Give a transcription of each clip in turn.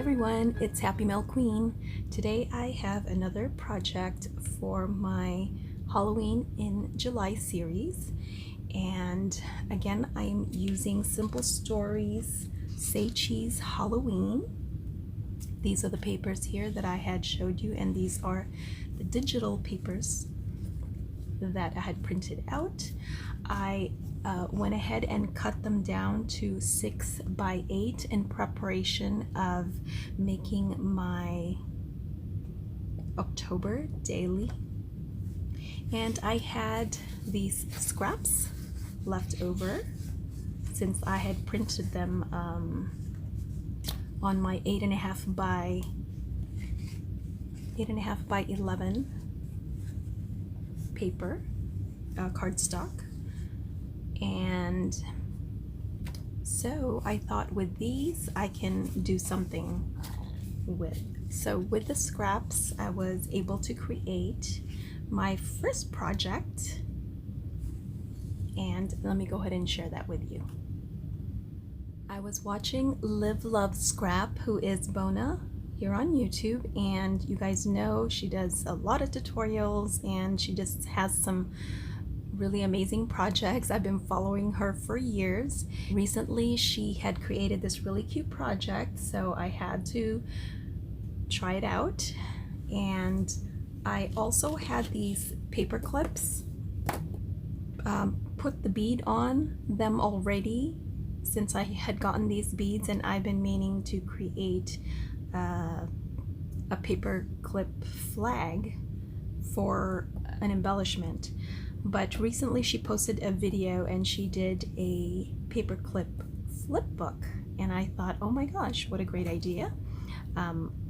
everyone, it's Happymailqueen. Today I have another project for my Halloween in July series, and again I'm using Simple Stories Say Cheese Halloween. These are the papers here that I had showed you, and these are the digital papers that I had printed out. I went ahead and cut them down to 6 by 8 in preparation of making my October daily. And I had these scraps left over since I had printed them on my 8.5 by 11 paper cardstock. And so I thought with these I can do something with. So with the scraps I was able to create my first project, and let me go ahead and share that with you. I was watching Live Love Scrap, who is Bona, here on YouTube, and you guys know she does a lot of tutorials and she just has some really amazing projects. I've been following her for years. Recently she had created this really cute project, so I had to try it out. And I also had these paper clips, put the bead on them already since I had gotten these beads, and I've been meaning to create a paper clip flag for an embellishment. But recently she posted a video and she did a paperclip flip book, and I thought, oh my gosh, what a great idea.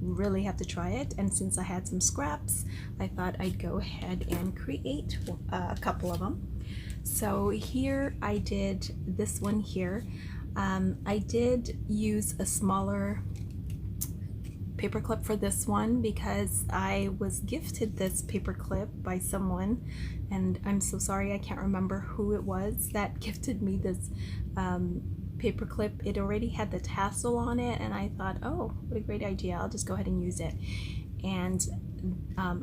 Really have to try it. And since I had some scraps, I thought I'd go ahead and create a couple of them. So here I did this one here. I did use a smaller paperclip for this one because I was gifted this paperclip by someone, and I'm so sorry I can't remember who it was that gifted me this paperclip. It already had the tassel on it, and I thought, oh, what a great idea, I'll just go ahead and use it. And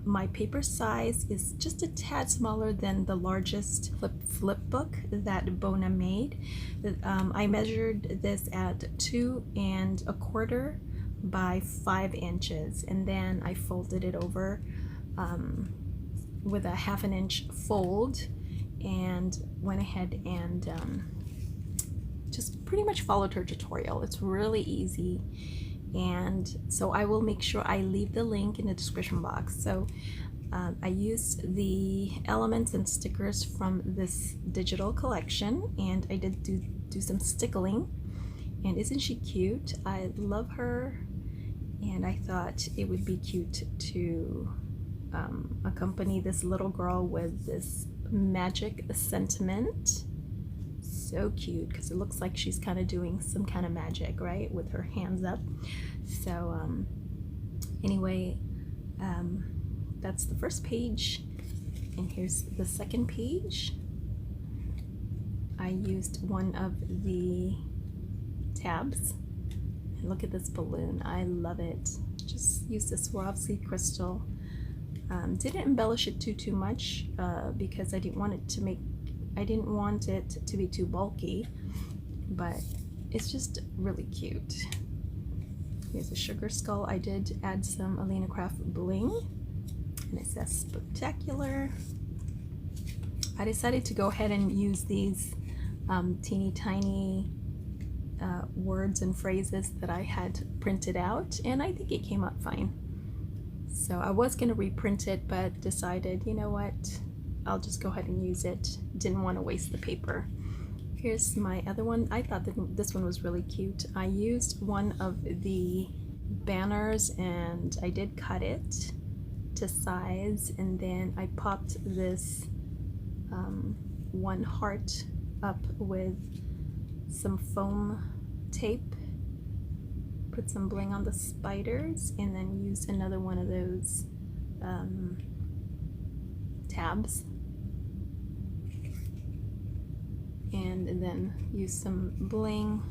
my paper size is just a tad smaller than the largest flip book that Bona made. I measured this at 2 1/4 by 5 inches, and then I folded it over with a 1/2 inch fold, and went ahead and just pretty much followed her tutorial. It's really easy, and so I will make sure I leave the link in the description box. So I used the elements and stickers from this digital collection, and I did do some stickling. And isn't she cute? I love her, and I thought it would be cute to accompany this little girl with this magic sentiment. So cute, because it looks like she's kind of doing some kind of magic, right, with her hands up. So anyway, that's the first page, and here's the second page. I used one of the tabs, and look at this balloon. I love it. Just used a Swarovski crystal. Didn't embellish it too much because I didn't want it to be too bulky, but it's just really cute. Here's a sugar skull. I did add some Alina Craft bling, and it says spectacular. I decided to go ahead and use these teeny tiny words and phrases that I had printed out, and I think it came out fine. So I was going to reprint it, but decided, you know what, I'll just go ahead and use it. Didn't want to waste the paper. Here's my other one. I thought that this one was really cute. I used one of the banners, and I did cut it to size, and then I popped this one heart up with some foam tape, put some bling on the spiders, and then used another one of those tabs, and then use some bling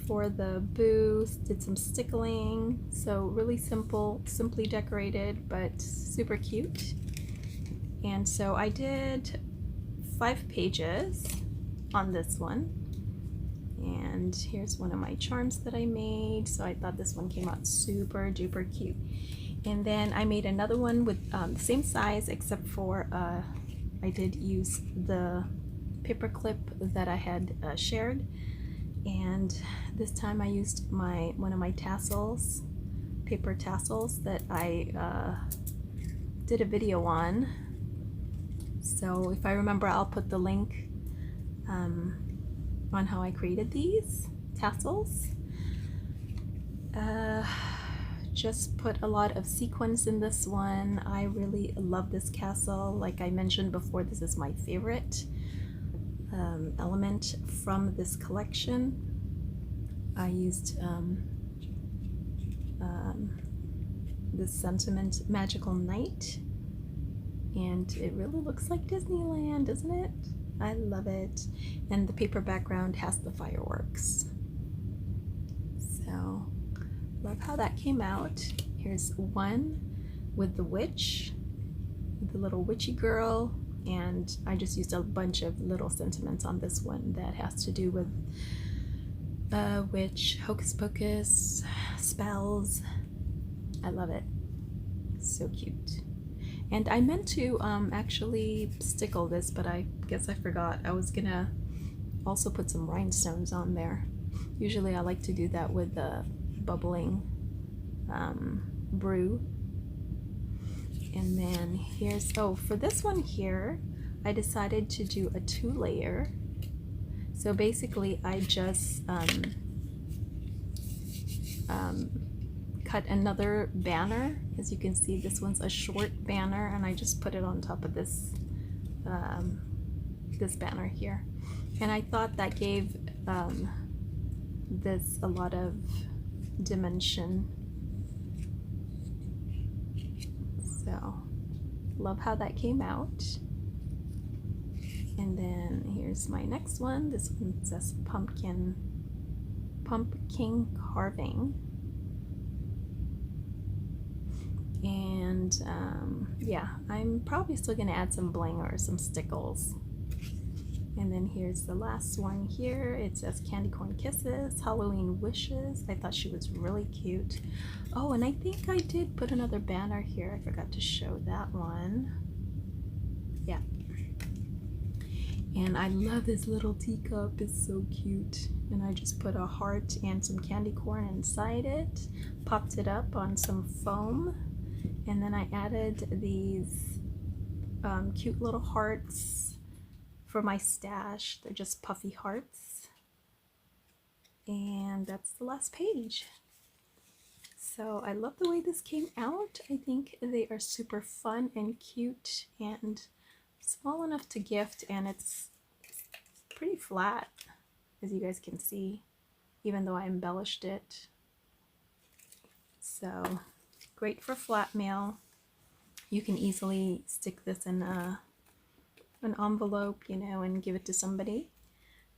for the booth, did some stickling, so really simple, simply decorated, but super cute. And so I did 5 pages on this one. And here's one of my charms that I made. So I thought this one came out super duper cute. And then I made another one with the same size, except for I did use the paper clip that I had shared. And this time I used one of my tassels, paper tassels that I did a video on. So if I remember, I'll put the link on how I created these tassels. Just put a lot of sequins in this one. I really love this castle. Like I mentioned before, this is my favorite element from this collection. I used this sentiment Magical Night, and it really looks like Disneyland, doesn't it? I love it. And the paper background has the fireworks. So love how that came out. Here's one with the witch, the little witchy girl, and I just used a bunch of little sentiments on this one that has to do with witch, hocus pocus, spells. I love it. So cute. And I meant to actually stickle this, but I guess I forgot. I was gonna also put some rhinestones on there. Usually I like to do that with the bubbling brew. And then here's, oh, for this one here, I decided to do a 2-layer. So basically I just cut another banner. As you can see, this one's a short banner, and I just put it on top of this this banner here. And I thought that gave this a lot of dimension. So love how that came out. And then here's my next one. This one says pumpkin carving. And yeah, I'm probably still gonna add some bling or some stickles. And then here's the last one here. It says Candy Corn Kisses, Halloween Wishes. I thought she was really cute. Oh, and I think I did put another banner here. I forgot to show that one. Yeah. And I love this little teacup. It's so cute. And I just put a heart and some candy corn inside it, popped it up on some foam, and then I added these cute little hearts for my stash. They're just puffy hearts. And that's the last page. So I love the way this came out. I think they are super fun and cute and small enough to gift, and it's pretty flat, as you guys can see, even though I embellished it. So great for flat mail. You can easily stick this in an envelope, you know, and give it to somebody.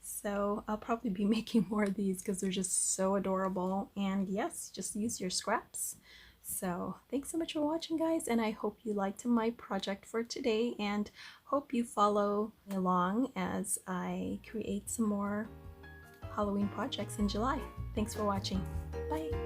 So I'll probably be making more of these because they're just so adorable. And yes, just use your scraps. So thanks so much for watching, guys, and I hope you liked my project for today, and hope you follow along as I create some more Halloween projects in July. Thanks for watching. Bye.